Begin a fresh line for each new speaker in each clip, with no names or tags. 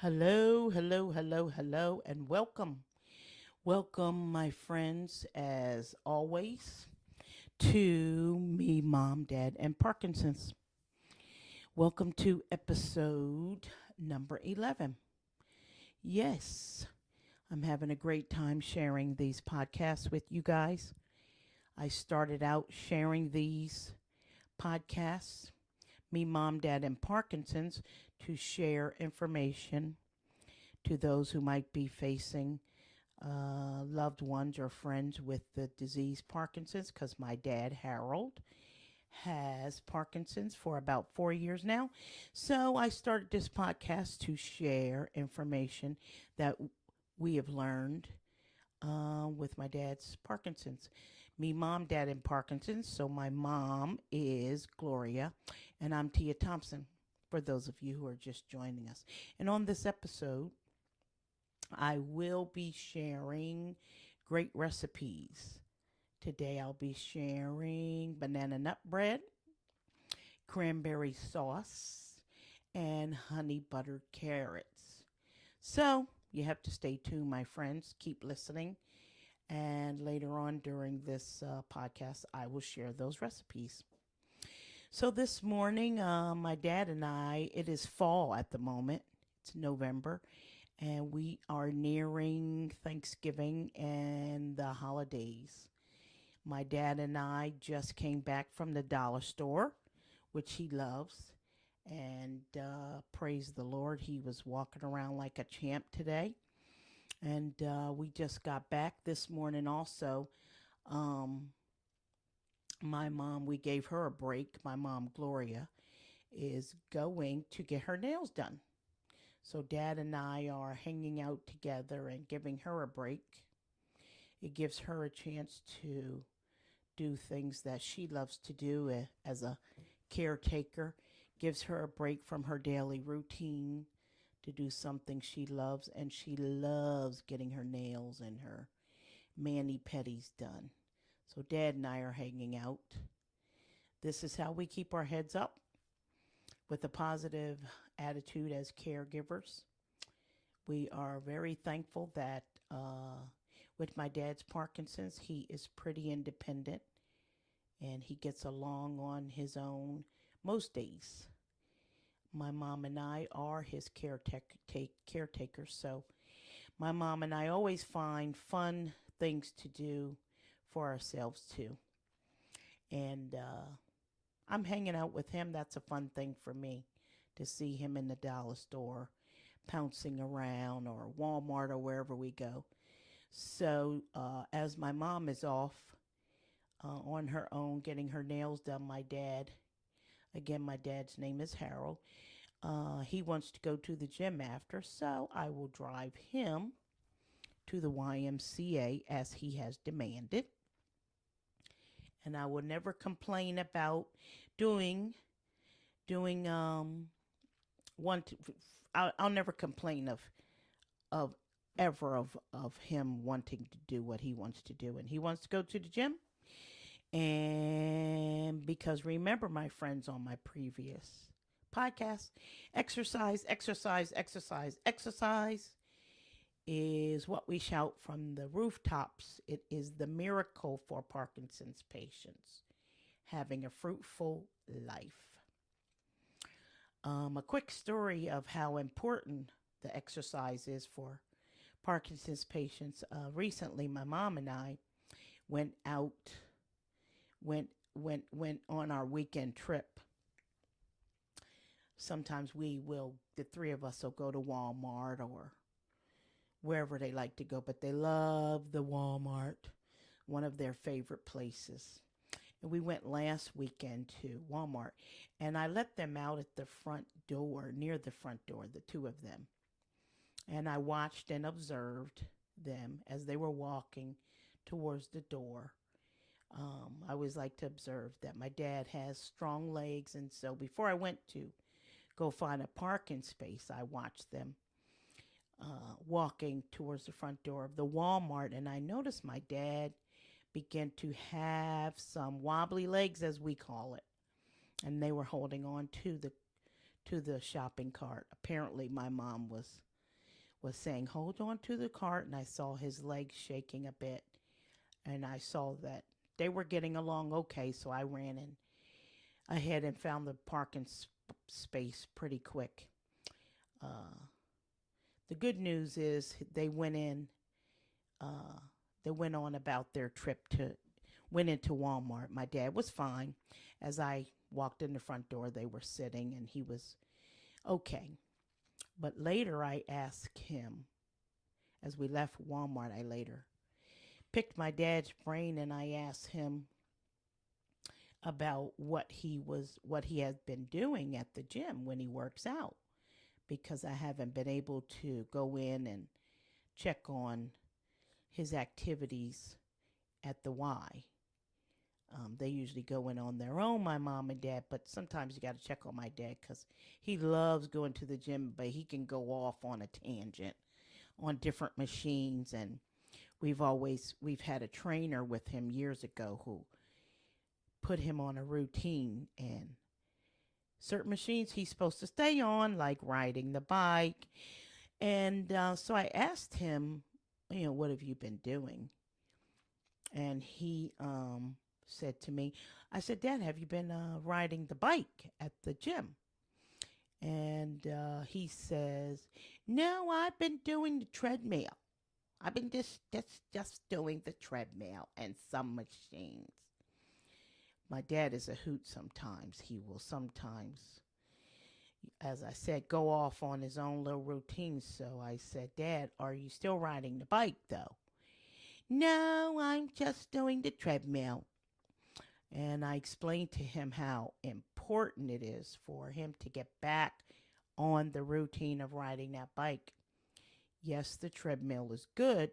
Hello, hello, hello, hello, and welcome. Welcome, my friends, as always, to me, Mom, Dad, and Parkinson's. Welcome to episode number 11. Yes, I'm having a great time sharing these podcasts with you guys. I started out sharing these podcasts, me, Mom, Dad, and Parkinson's, to share information to those who might be facing loved ones or friends with the disease Parkinson's, because my dad, Harold, has Parkinson's for about 4 years now. So I started this podcast to share information that we have learned with my dad's Parkinson's. Me, mom, dad, and Parkinson's. So my mom is Gloria, and I'm Tia Thompson, for those of you who are just joining us. And on this episode, I will be sharing great recipes. Today I'll be sharing banana nut bread, cranberry sauce, and honey buttered carrots. So you have to stay tuned, my friends. Keep listening. And later on during this podcast, I will share those recipes. So this morning, my dad and I, it is fall at the moment. It's November, and we are nearing Thanksgiving and the holidays. My dad and I just came back from the dollar store, which he loves, and praise the Lord, he was walking around like a champ today. And we just got back this morning also. Um, my mom, we gave her a break. My mom, Gloria, is going to get her nails done. So dad and I are hanging out together and giving her a break. It gives her a chance to do things that she loves to do as a caretaker. Gives her a break from her daily routine to do something she loves, and she loves getting her nails and her mani-pedis done. So dad and I are hanging out. This is how we keep our heads up with a positive attitude as caregivers. We are very thankful that with my dad's Parkinson's, he is pretty independent and he gets along on his own most days. My mom and I are his caretakers, so my mom and I always find fun things to do for ourselves too. And I'm hanging out with him. That's a fun thing for me to see him in the dollar store pouncing around, or Walmart, or wherever we go. So as my mom is off on her own getting her nails done, my dad, again, my dad's name is Harold, he wants to go to the gym after, so I will drive him to the YMCA as he has demanded. And I will never complain about doing one. I'll never complain of ever of him wanting to do what he wants to do, and he wants to go to the gym. And because remember, my friends, on my previous podcast, exercise, exercise, exercise, exercise is what we shout from the rooftops. It is the miracle for Parkinson's patients having a fruitful life. A quick story of how important the exercise is for Parkinson's patients. Recently, my mom and I went out, went on our weekend trip. Sometimes the three of us will go to Walmart or wherever they like to go, but they love the Walmart, one of their favorite places. And we went last weekend to Walmart, and I let them out at the front door, near the front door, the two of them. And I watched and observed them as they were walking towards the door. I always like to observe that my dad has strong legs, and so before I went to go find a parking space, I watched them walking towards the front door of the Walmart, and I noticed my dad began to have some wobbly legs, as we call it, and they were holding on to the shopping cart. Apparently, my mom was was saying, hold on to the cart, and I saw his legs shaking a bit, and I saw that they were getting along okay, so I ran in ahead and found the parking space pretty quick. Uh, the good news is they went in. Uh, they went on about their trip to went into Walmart. My dad was fine. As I walked in the front door, they were sitting, and he was okay. But later, I asked him as we left Walmart. I later picked my dad's brain, and I asked him about what he has been doing at the gym when he works out, because I haven't been able to go in and check on his activities at the Y. They usually go in on their own, my mom and dad, but sometimes you got to check on my dad because he loves going to the gym, but he can go off on a tangent on different machines. And we've had a trainer with him years ago who put him on a routine, and certain machines he's supposed to stay on, like riding the bike. And so I asked him, what have you been doing? And he said to me, I said, Dad, have you been riding the bike at the gym? And he says, no, I've been doing the treadmill. I've been just doing the treadmill and some machines. My dad is a hoot sometimes. He will sometimes, as I said, go off on his own little routine. So I said, Dad, are you still riding the bike though? No, I'm just doing the treadmill. And I explained to him how important it is for him to get back on the routine of riding that bike. Yes, the treadmill is good,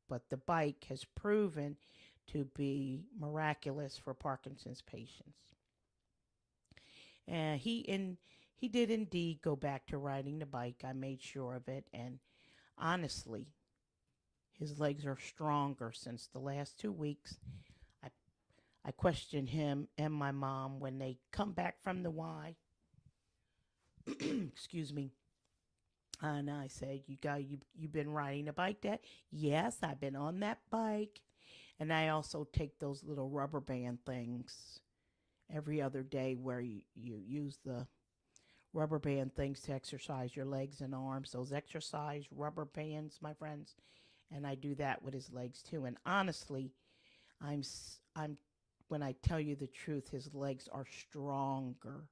but the bike has proven to be miraculous for Parkinson's patients. And he did indeed go back to riding the bike. I made sure of it, and honestly, his legs are stronger since the last 2 weeks. I I question him and my mom when they come back from the Y. Excuse me. And I said, you been riding a bike, Dad? Yes, I've been on that bike. And I also take those little rubber band things every other day where you use the rubber band things to exercise your legs and arms. Those exercise rubber bands, my friends. And I do that with his legs too. And honestly, I'm when I tell you the truth, his legs are stronger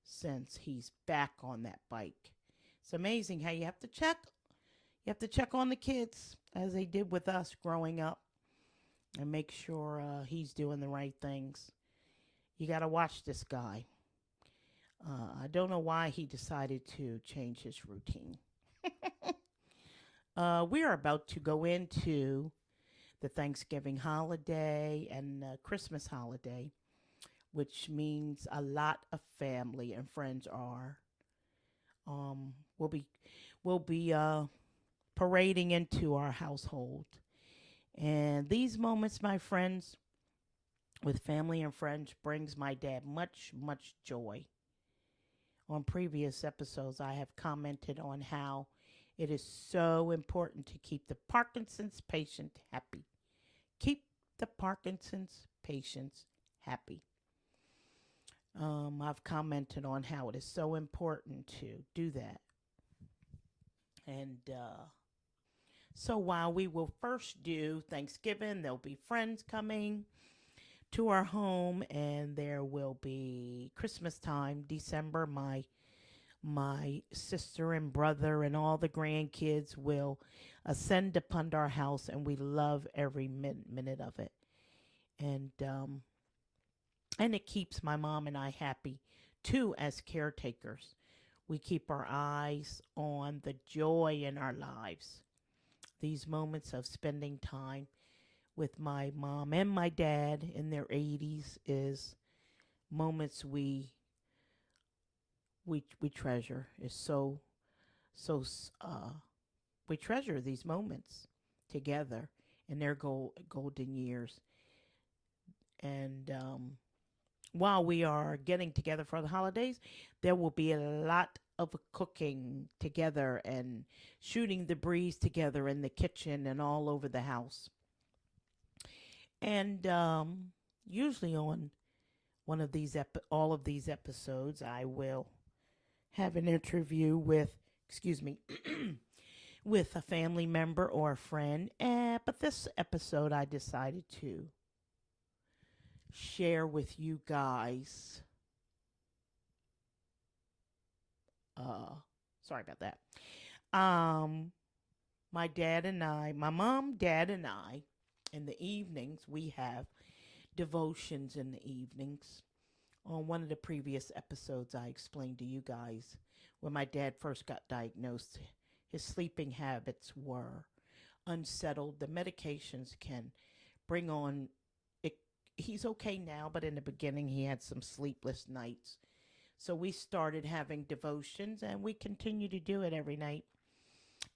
since he's back on that bike. It's amazing how you have to check. You have to check on the kids as they did with us growing up and make sure he's doing the right things. You got to watch this guy. I don't know why he decided to change his routine. We are about to go into the Thanksgiving holiday and Christmas holiday, which means a lot of family and friends are um will be will be parading into our household. And these moments, my friends, with family and friends brings my dad much joy. On previous episodes, I have commented on how it is so important to keep the Parkinson's patient happy. Keep the Parkinson's patients happy. I've commented on how it is so important to do that. And so while we will first do Thanksgiving, there'll be friends coming to our home, and there will be Christmas time, December. My sister and brother and all the grandkids will ascend upon our house, and we love every minute of it. And it keeps my mom and I happy too as caretakers. We keep our eyes on the joy in our lives. These moments of spending time with my mom and my dad in their 80s is moments we treasure. Is so we treasure these moments together in their golden years. And while we are getting together for the holidays, there will be a lot of cooking together and shooting the breeze together in the kitchen and all over the house. And usually on one of these all of these episodes, I will have an interview with, excuse me, with a family member or a friend. But this episode, I decided to share with you guys. Sorry about that. Um, my dad and I, my mom, dad, and I, in the evenings, we have devotions in the evenings. On one of the previous episodes, I explained to you guys when my dad first got diagnosed, his sleeping habits were unsettled. The medications can bring on it. He's okay now, but in the beginning, he had some sleepless nights. So we started having devotions, and we continue to do it every night.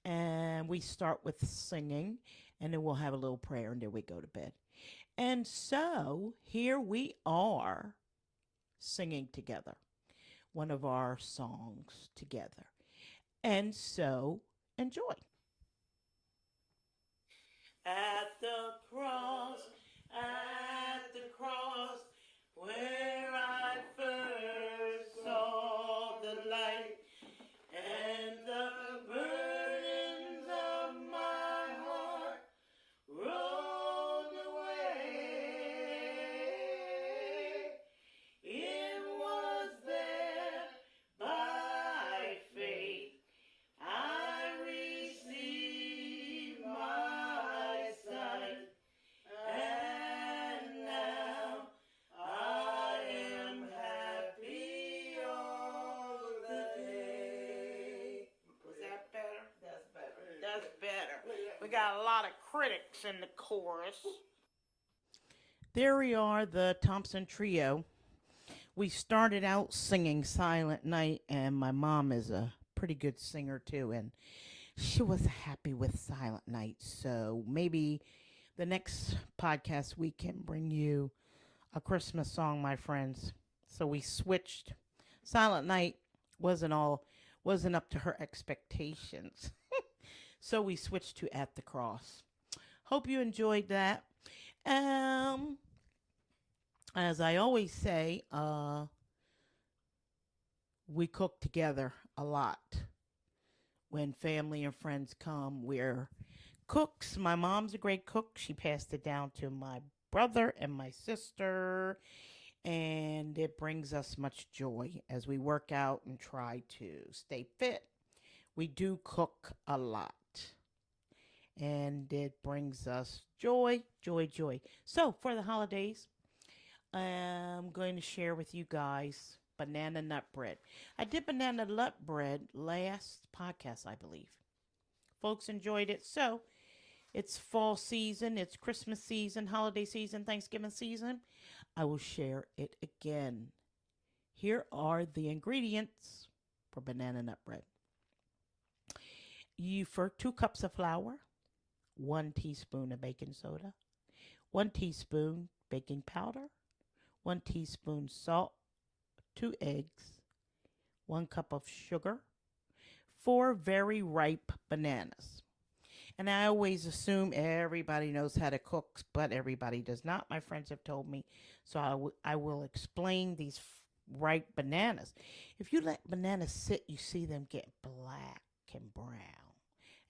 And we start with singing, and then we'll have a little prayer, and then we go to bed. And so here we are singing together, one of our songs together. And so enjoy. At the cross, where I first saw the light and the burdens of my heart rolled away. It was there by faith I received my sight, and now I am happy all the day. Was that better? That's better. That's better. We got a lot of critics in the chorus. There we are, the Thompson Trio. We started out singing Silent Night, and my mom is a pretty good singer too, and she was happy with Silent Night. So maybe the next podcast we can bring you a Christmas song, my friends. So we switched. Silent Night wasn't up to her expectations. So we switched to At the Cross. Hope you enjoyed that. As I always say, we cook together a lot. When family and friends come, we're cooks. My mom's a great cook. She passed it down to my brother and my sister, and it brings us much joy as we work out and try to stay fit. We do cook a lot, and it brings us joy, joy, joy. So for the holidays, I'm going to share with you guys banana nut bread. I did banana nut bread last podcast, I believe. Folks enjoyed it. So it's fall season, it's Christmas season, holiday season, Thanksgiving season. I will share it again. Here are the ingredients for banana nut bread. For 2 cups of flour, 1 teaspoon of baking soda, 1 teaspoon baking powder, 1 teaspoon salt, 2 eggs, 1 cup of sugar, 4 very ripe bananas. And I always assume everybody knows how to cook, but everybody does not. My friends have told me. So I will explain these ripe bananas. If you let bananas sit, you see them get black and brown.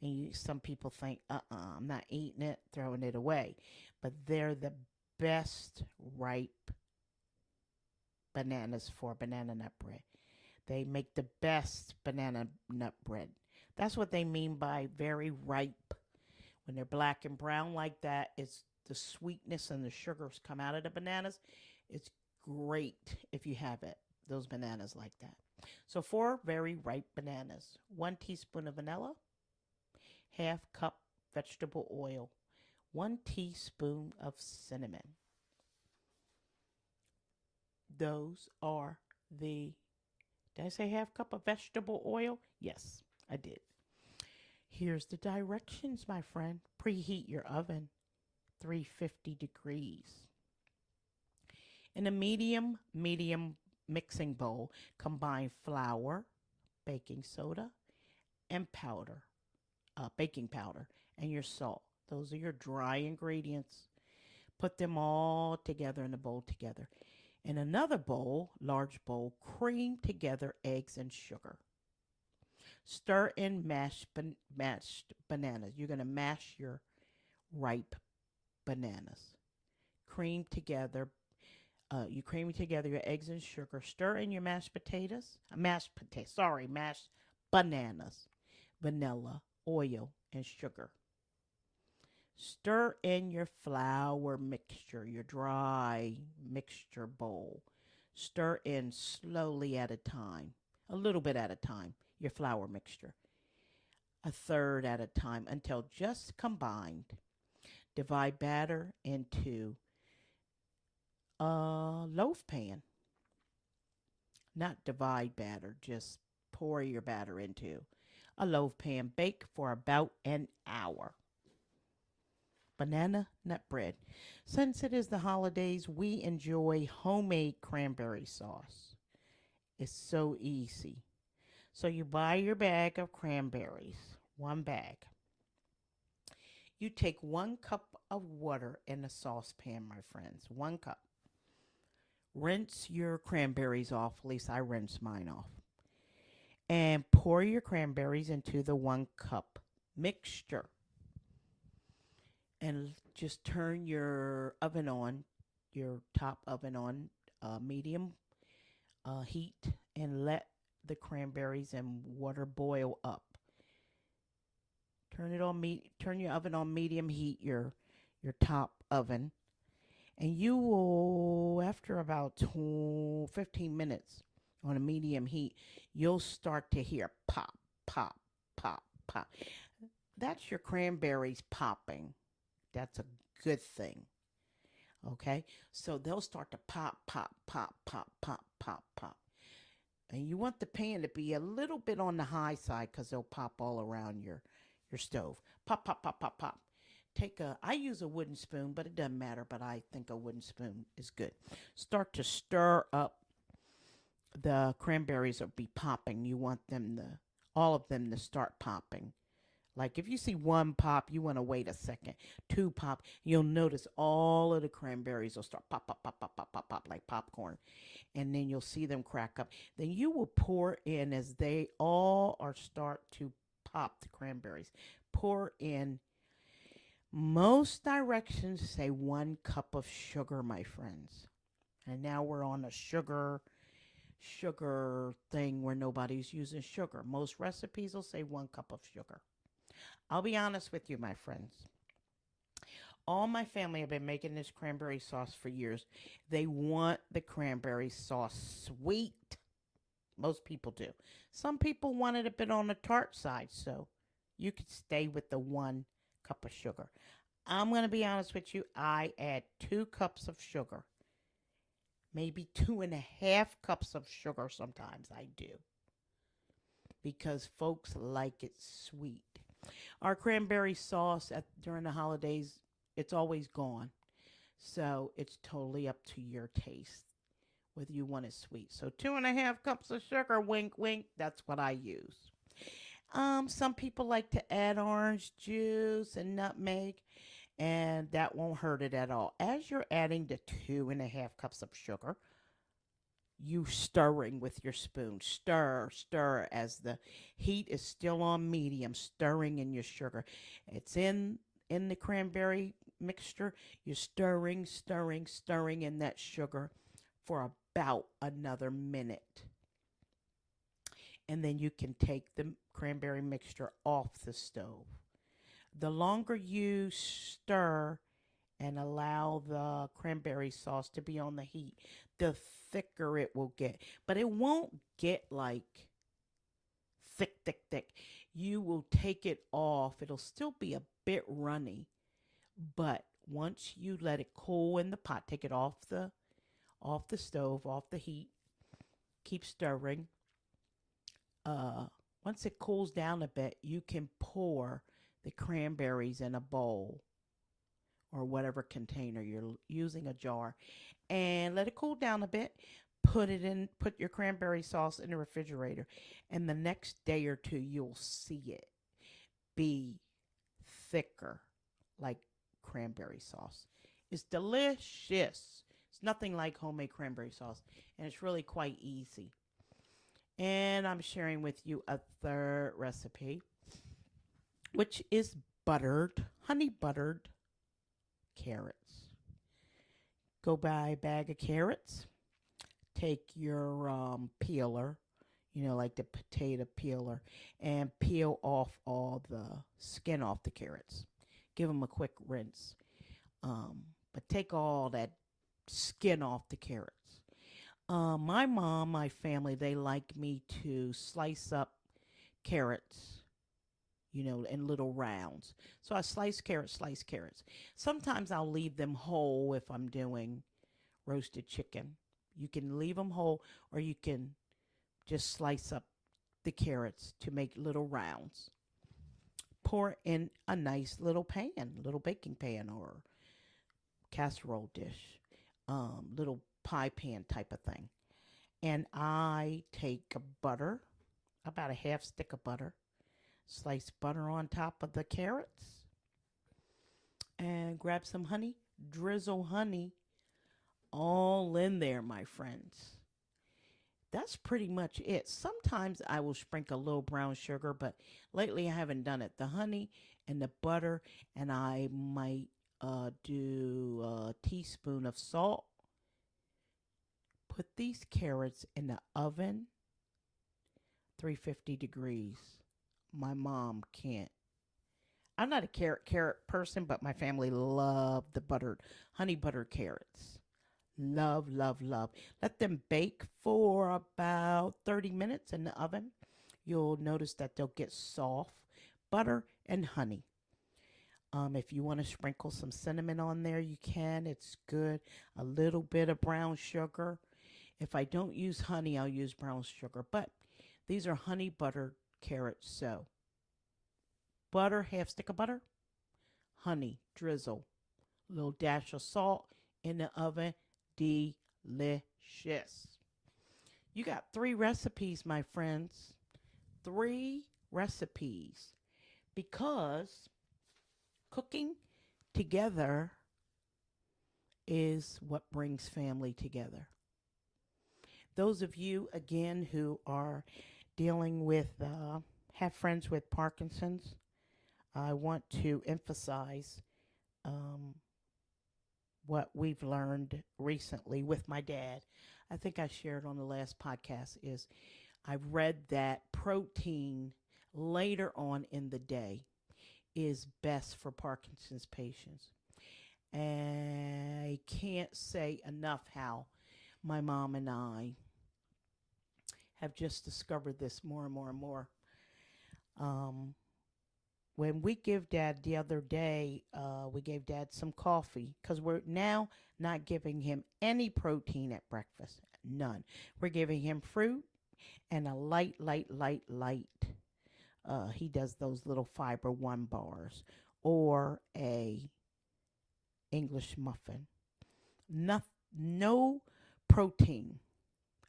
And some people think, I'm not eating it, throwing it away. But they're the best ripe bananas for banana nut bread. They make the best banana nut bread. That's what they mean by very ripe. When they're black and brown like that, it's the sweetness and the sugars come out of the bananas. It's great if you have it, those bananas like that. So 4 very ripe bananas, 1 teaspoon of vanilla, half cup vegetable oil, 1 teaspoon of cinnamon. Those are did I say half cup of vegetable oil? Yes, I did. Here's the directions, my friend. Preheat your oven, 350 degrees. In a medium mixing bowl, combine flour, baking soda, and baking powder, and your salt. Those are your dry ingredients. Put them all together in a bowl together. In another bowl, large bowl, cream together eggs and sugar. Stir in mashed bananas. You're going to mash your ripe bananas. Cream together. You cream together your eggs and sugar. Stir in your mashed bananas, vanilla, oil, and sugar. Stir in your flour mixture, your dry mixture bowl. Stir in slowly at a time, a little bit at a time, your flour mixture, a third at a time until just combined. Divide batter into a loaf pan. Not divide batter, just pour your batter into a loaf pan. Bake for about an hour. Banana nut bread. Since it is the holidays, we enjoy homemade cranberry sauce. It's so easy. So you buy your bag of cranberries, one bag. You take 1 cup of water in a saucepan, my friends, 1 cup. Rinse your cranberries off, at least I rinse mine off. And pour your cranberries into the 1 cup mixture. And just turn your oven on, your top oven on medium heat, and let the cranberries and water boil up. Turn your oven on medium heat, your top oven, and you will, after about 15 minutes on a medium heat, you'll start to hear pop, pop, pop, pop. That's your cranberries popping. That's a good thing. Okay? So they'll start to pop, pop, pop, pop, pop, pop, pop. And you want the pan to be a little bit on the high side because they'll pop all around your stove. Pop, pop, pop, pop, pop. I use a wooden spoon, but it doesn't matter, but I think a wooden spoon is good. Start to stir up. The cranberries will be popping. You want all of them to start popping. Like if you see 1 pop, you want to wait a second. 2 pop, you'll notice all of the cranberries will start pop, pop, pop, pop, pop, pop, pop, like popcorn. And then you'll see them crack up. Then you will pour in as they all start to pop, the cranberries. Pour in, most directions say 1 cup of sugar, my friends. And now we're on a sugar thing where nobody's using sugar. Most recipes will say 1 cup of sugar. I'll be honest with you, my friends. All my family have been making this cranberry sauce for years. They want the cranberry sauce sweet. Most people do. Some people want it a bit on the tart side, so you could stay with the 1 cup of sugar. I'm going to be honest with you. I add 2 cups of sugar. Maybe 2.5 cups of sugar sometimes I do. Because folks like it sweet. Our cranberry sauce during the holidays, it's always gone. So it's totally up to your taste, whether you want it sweet. So 2.5 cups of sugar, wink, wink, that's what I use. Some people like to add orange juice and nutmeg, and that won't hurt it at all. As you're adding the 2.5 cups of sugar, you stirring with your spoon. Stir, stir as the heat is still on medium, stirring in your sugar. It's in the cranberry mixture. You're stirring, stirring, stirring in that sugar for about another minute. And then you can take the cranberry mixture off the stove. The longer you stir and allow the cranberry sauce to be on the heat, the thicker it will get. But it won't get like thick, thick, thick. You will take it off. It'll still be a bit runny. But once you let it cool in the pot, take it off the stove, off the heat, keep stirring. Once it cools down a bit, you can pour the cranberries in a bowl or whatever container you're using, a jar, and let it cool down a bit. put your cranberry sauce in the refrigerator, and the next day or two you'll see it be thicker, like cranberry sauce. It's delicious. It's nothing like homemade cranberry sauce, and it's really quite easy. And I'm sharing with you a third recipe, which is honey buttered carrots. Go buy a bag of carrots. Take your peeler, like the potato peeler, and peel off all the skin off the carrots. Give them a quick rinse. But take all that skin off the carrots. My mom, my family, they like me to slice up carrots, in little rounds. So I slice carrots. Sometimes I'll leave them whole if I'm doing roasted chicken. You can leave them whole, or you can just slice up the carrots to make little rounds. Pour in a nice little baking pan or casserole dish, little pie pan type of thing. And I take butter, about a half stick of butter, slice butter on top of the carrots, and grab some honey, drizzle honey all in there, my friends. That's pretty much it. Sometimes I will sprinkle a little brown sugar, but lately I haven't done it. The honey and the butter, and I might do a teaspoon of salt. Put these carrots in the oven, 350 degrees. My mom can't. I'm not a carrot person, but my family love the honey buttered carrots. Love, love, love. Let them bake for about 30 minutes in the oven. You'll notice that they'll get soft. Butter and honey. If you want to sprinkle some cinnamon on there, you can. It's good. A little bit of brown sugar. If I don't use honey, I'll use brown sugar. But these are honey buttered carrots. So butter, half stick of butter, honey, drizzle, a little dash of salt in the oven. Delicious. You got 3 recipes, my friends. 3 recipes. Because cooking together is what brings family together. Those of you, again, who are dealing with, have friends with Parkinson's, I want to emphasize what we've learned recently with my dad. I think I shared on the last podcast is I've read that protein later on in the day is best for Parkinson's patients. And I can't say enough how my mom and I have just discovered this more and more and more. When we give Dad the other day, we gave Dad some coffee because we're now not giving him any protein at breakfast. None. We're giving him fruit and a light. He does those little fiber 1 bars or a English muffin. No protein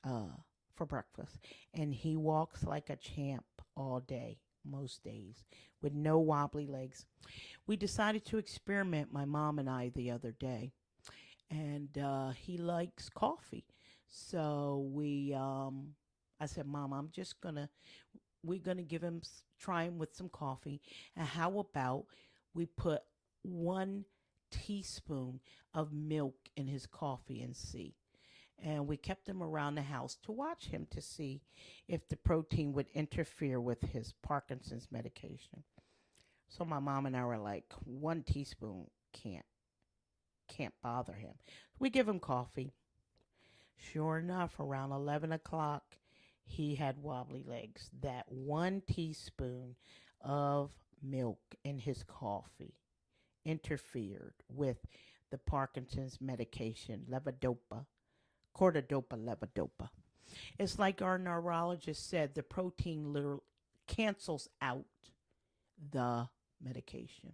for breakfast. And he walks like a champ all day, most days, with no wobbly legs. We decided to experiment, my mom and I, the other day. And he likes coffee. So I said, Mom, we're going to try him with some coffee. And how about we put 1 teaspoon of milk in his coffee and see? And we kept him around the house to watch him to see if the protein would interfere with his Parkinson's medication. So my mom and I were like, 1 teaspoon can't bother him. We give him coffee. Sure enough, around 11 o'clock, he had wobbly legs. That 1 teaspoon of milk in his coffee interfered with the Parkinson's medication, levodopa, levodopa. It's like our neurologist said, the protein literally cancels out the medication.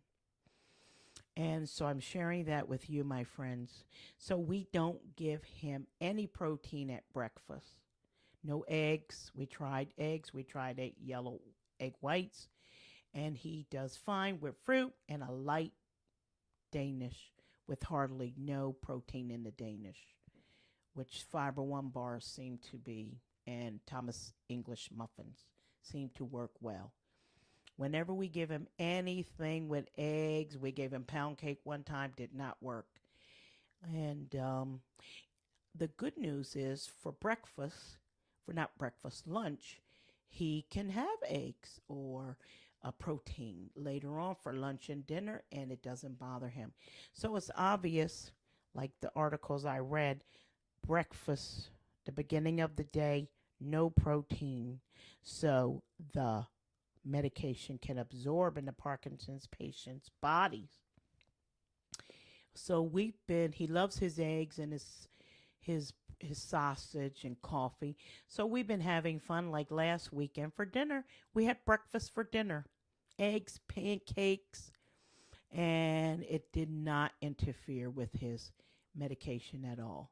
And so I'm sharing that with you, my friends. So we don't give him any protein at breakfast. No eggs. We tried eggs. We tried yellow egg whites. And he does fine with fruit and a light Danish with hardly no protein in the Danish, which Fiber One bars seem to be, and Thomas English muffins seem to work well. Whenever we give him anything with eggs, we gave him pound cake one time, did not work. And the good news is for breakfast, for not breakfast, lunch, he can have eggs or a protein later on for lunch and dinner, and it doesn't bother him. So it's obvious, like the articles I read, breakfast, the beginning of the day, no protein. So the medication can absorb in the Parkinson's patient's bodies. So he loves his eggs and his his sausage and coffee. So we've been having fun. Like last weekend for dinner, we had breakfast for dinner, eggs, pancakes, and it did not interfere with his medication at all.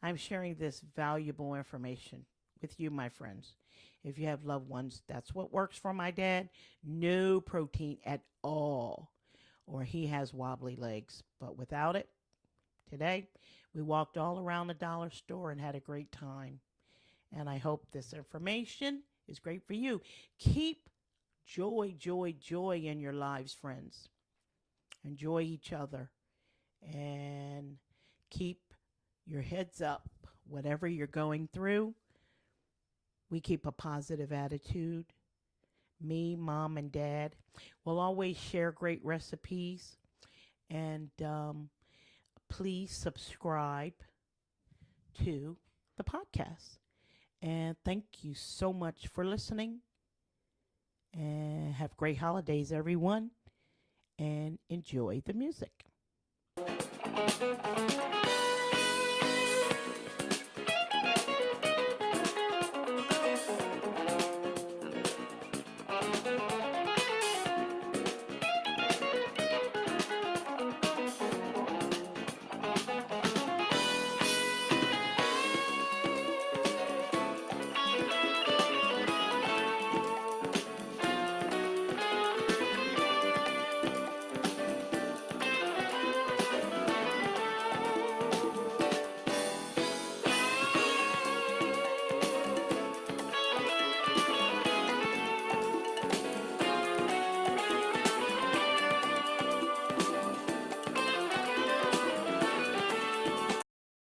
I'm sharing this valuable information with you, my friends. If you have loved ones, that's what works for my dad. No protein at all, or he has wobbly legs. But without it, today, we walked all around the dollar store and had a great time. And I hope this information is great for you. Keep joy, joy, joy in your lives, friends. Enjoy each other and keep your heads up. Whatever you're going through, we keep a positive attitude. Me, mom, and dad will always share great recipes. And please subscribe to the podcast. And thank you so much for listening. And have great holidays, everyone. And enjoy the music.